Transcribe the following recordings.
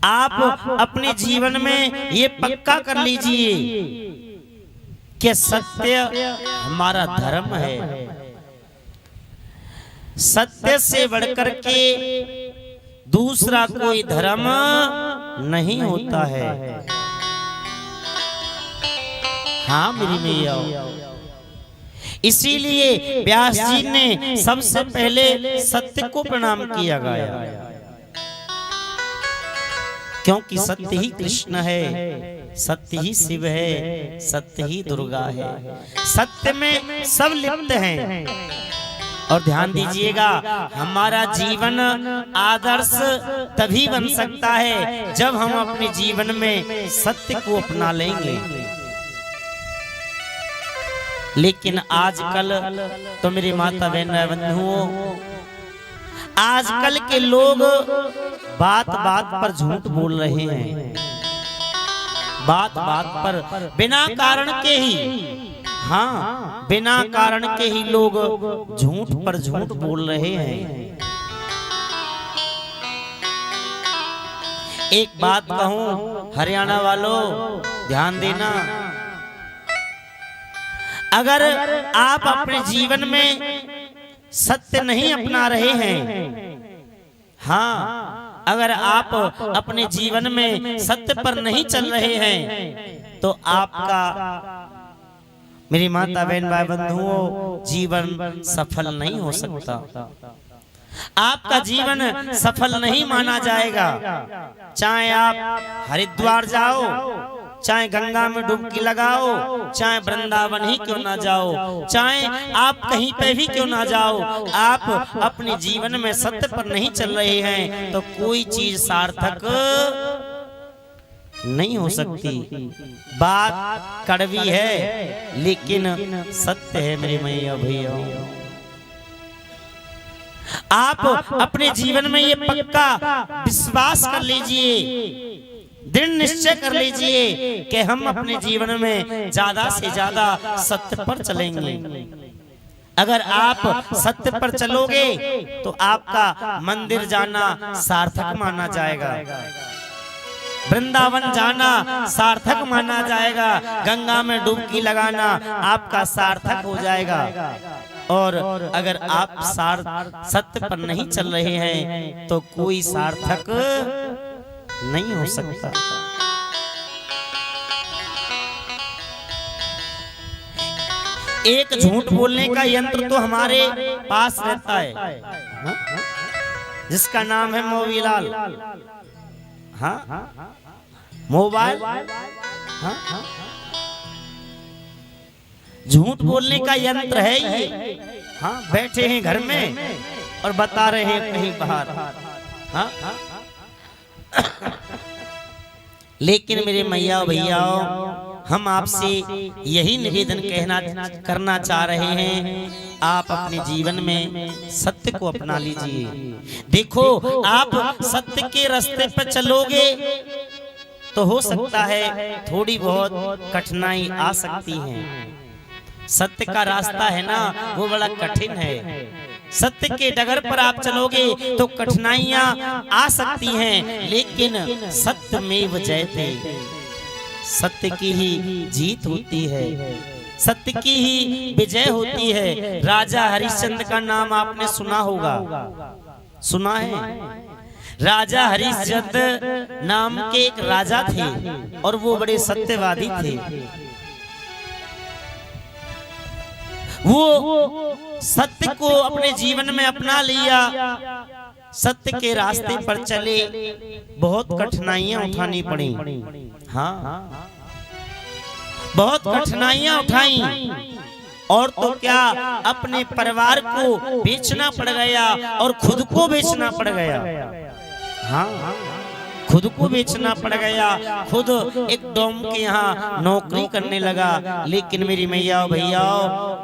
आप अपने जीवन में ये पक्का कर लीजिए कि सत्य हमारा धर्म है। सत्य से बढ़कर के दूसरा कोई धर्म नहीं होता है। हाँ मेरी मैया, इसीलिए व्यास जी ने सबसे पहले सत्य को प्रणाम किया गया, क्योंकि सत्य ही कृष्ण है, सत्य ही शिव है, सत्य ही दुर्गा है। सत्य में सब लिप्त हैं। और ध्यान दीजिएगा, हमारा जीवन आदर्श तभी बन सकता है जब हम अपने जीवन में सत्य को अपना लेंगे। लेकिन आजकल तो मेरे माता बहन बंधुओं, आजकल के लोग बात बात पर झूठ बोल रहे हैं। बात बात पर बिना कारण के ही, हाँ बिना कारण के ही लोग झूठ पर झूठ बोल रहे हैं। एक बात कहूं हरियाणा वालों, ध्यान देना, अगर आप अपने जीवन में सत्य नहीं अपना रहे हैं, हाँ अगर आप अपने जीवन में सत्य पर नहीं चल रहे हैं, तो आपका मेरी माता बहन भाई बंधुओं जीवन सफल नहीं हो सकता। आपका जीवन सफल नहीं माना जाएगा। चाहे आप हरिद्वार जाओ, चाहे गंगा में डुबकी लगाओ, चाहे वृंदावन ही क्यों ना जाओ, चाहे आप कहीं पे भी क्यों ना जाओ, आप अपने जीवन में सत्य पर नहीं चल रहे हैं तो कोई चीज सार्थक नहीं हो सकती। बात कड़वी है लेकिन सत्य है मेरे मैया भैया। आप अपने जीवन में ये पक्का विश्वास कर लीजिए, दृढ़ निश्चय कर लीजिए कि हम अपने जीवन में ज्यादा से ज्यादा सत्य पर चलेंगे। अगर आप सत्य पर चलोगे तो आपका मंदिर जाना सार्थक माना जाएगा, वृंदावन जाना सार्थक माना जाएगा, गंगा में डुबकी लगाना आपका सार्थक हो जाएगा। और अगर आप सत्य पर नहीं चल रहे हैं तो कोई सार्थक नहीं हो सकता। एक झूठ बोलने का यंत्र तो हमारे पास रहता है, जिसका नाम है मोबाइल। हाँ मोबाइल, हाँ झूठ बोलने का यंत्र है ये। हाँ बैठे हैं घर में और बता रहे हैं कहीं बाहर। हाँ लेकिन मेरे मैया भैया, हम आपसे यही निवेदन करना चाह रहे हैं, आप अपने जीवन में सत्य को अपना लीजिए। देखो, आप सत्य के रास्ते पर चलोगे तो हो सकता है थोड़ी बहुत कठिनाई आ सकती है। सत्य का रास्ता है ना, वो बड़ा कठिन है। सत्य के डगर पर आप चलोगे तो कठिनाइयां आ सकती हैं, लेकिन सत्यमेव जयते, सत्य की ही जीत होती है, सत्य की ही विजय होती है। राजा हरिश्चंद्र का नाम आपने सुना होगा, सुना है? राजा हरिश्चंद्र नाम के एक राजा थे और वो बड़े सत्यवादी थे। वो सत्य को अपने जीवन में अपना लिया, सत्य के रास्ते पर चले, बहुत कठिनाइयां उठानी पड़ी। हाँ बहुत कठिनाइयां उठाई, और तो क्या अपने परिवार को बेचना पड़ गया और खुद को बेचना पड़ गया। हाँ खुद को बेचना पड़ गया, खुद एक डोम के यहाँ नौकरी करने लगा। लेकिन मेरी मैया भैया,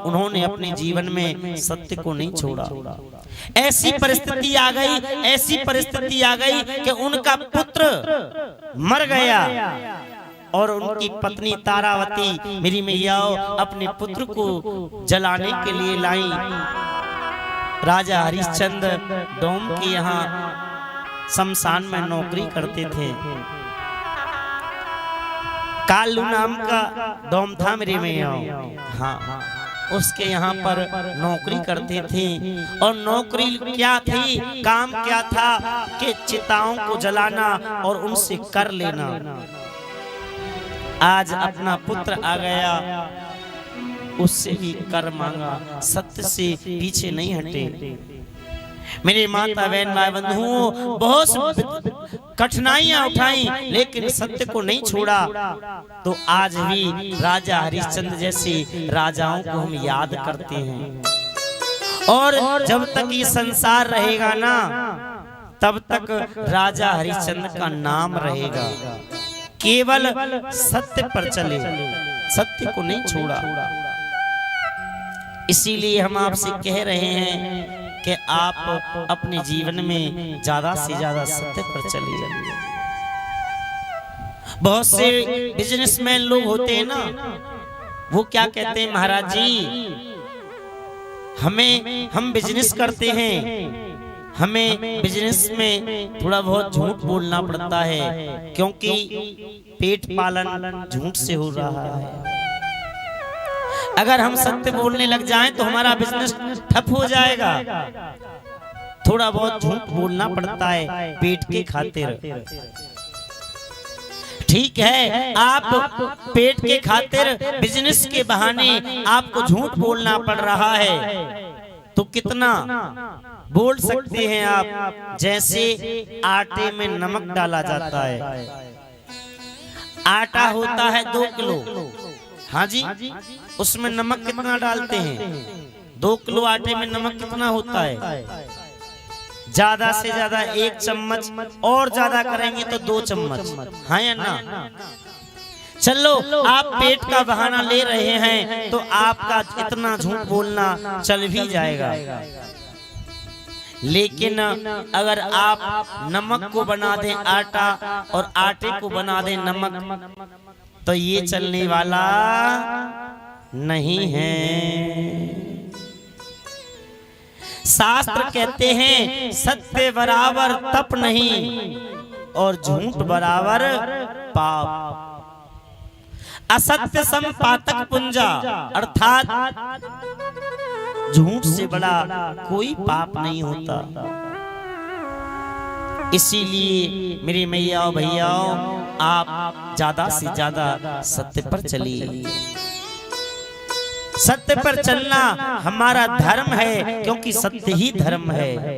उन्होंने अपने जीवन में सत्य को नहीं छोड़ा। ऐसी परिस्थिति आ गई, ऐसी परिस्थिति आ गई कि उनका पुत्र मर गया और उनकी पत्नी तारावती मेरी मैया अपने पुत्र को जलाने के लिए लाई। राजा हरिश्चंद्र डोम के यहाँ शमशान में नौकरी करते थे। कालू नाम का डोम था मेरे मैया, हाँ, उसके यहाँ पर नौकरी करते थे। और नौकरी क्या थी, काम क्या था कि चिताओं को जलाना और उनसे कर लेना। आज अपना पुत्र आ गया, उससे भी कर मांगा, सत्य से पीछे नहीं हटे। मेरे माता बहन भाई बंधुओं, बहुत कठिनाइयां उठाई लेकिन सत्य को नहीं छोड़ा। तो आज भी राजा हरिश्चंद्र जैसे राजाओं को हम याद करते हैं। और जब तक ये संसार रहेगा ना, तब तक राजा हरिश्चंद्र का नाम रहेगा। केवल सत्य पर चले, सत्य को नहीं छोड़ा। इसीलिए हम आपसे कह रहे हैं कि आप अपने जीवन में ज्यादा से ज्यादा सत्य पर चलिए। बहुत से बिजनेसमैन लोग होते हैं ना, वो क्या कहते हैं, महाराज जी हम बिजनेस करते हैं, हमें बिजनेस में थोड़ा बहुत झूठ बोलना पड़ता है क्योंकि पेट पालन झूठ से हो रहा है। अगर हम सत्य बोलने लग जाएं तो हमारा बिजनेस ठप हो जाएगा। थोड़ा बहुत झूठ बोलना पड़ता है पेट के खातिर। ठीक है, आप पेट के खातिर बिजनेस के बहाने आपको झूठ बोलना पड़ रहा है, तो कितना बोल सकते हैं आप। जैसे आटे में नमक डाला जाता है, आटा होता है 2 किलो, हाँ जी, उसमें नमक कितना डालते हैं? 2 किलो आटे में नमक कितना होता है? ज्यादा से ज्यादा 1 चम्मच, और ज्यादा करेंगे तो 2 चम्मच, हाँ या ना? चलो, आप पेट का बहाना ले रहे हैं तो आपका इतना झूठ बोलना चल भी जाएगा। लेकिन अगर आप नमक को बना दें आटा और आटे को बना दें नमक, तो ये चलने वाला नहीं है। शास्त्र कहते हैं सत्य बराबर तप नहीं और झूठ बराबर पाप। असत्य सम पातक पुंजा, अर्थात झूठ से बड़ा कोई पाप नहीं होता। इसीलिए मेरे मैया और भैयाओं, आप ज्यादा से ज्यादा सत्य पर चलिए। सत्य पर चलना हमारा धर्म है, क्योंकि सत्य ही धर्म है।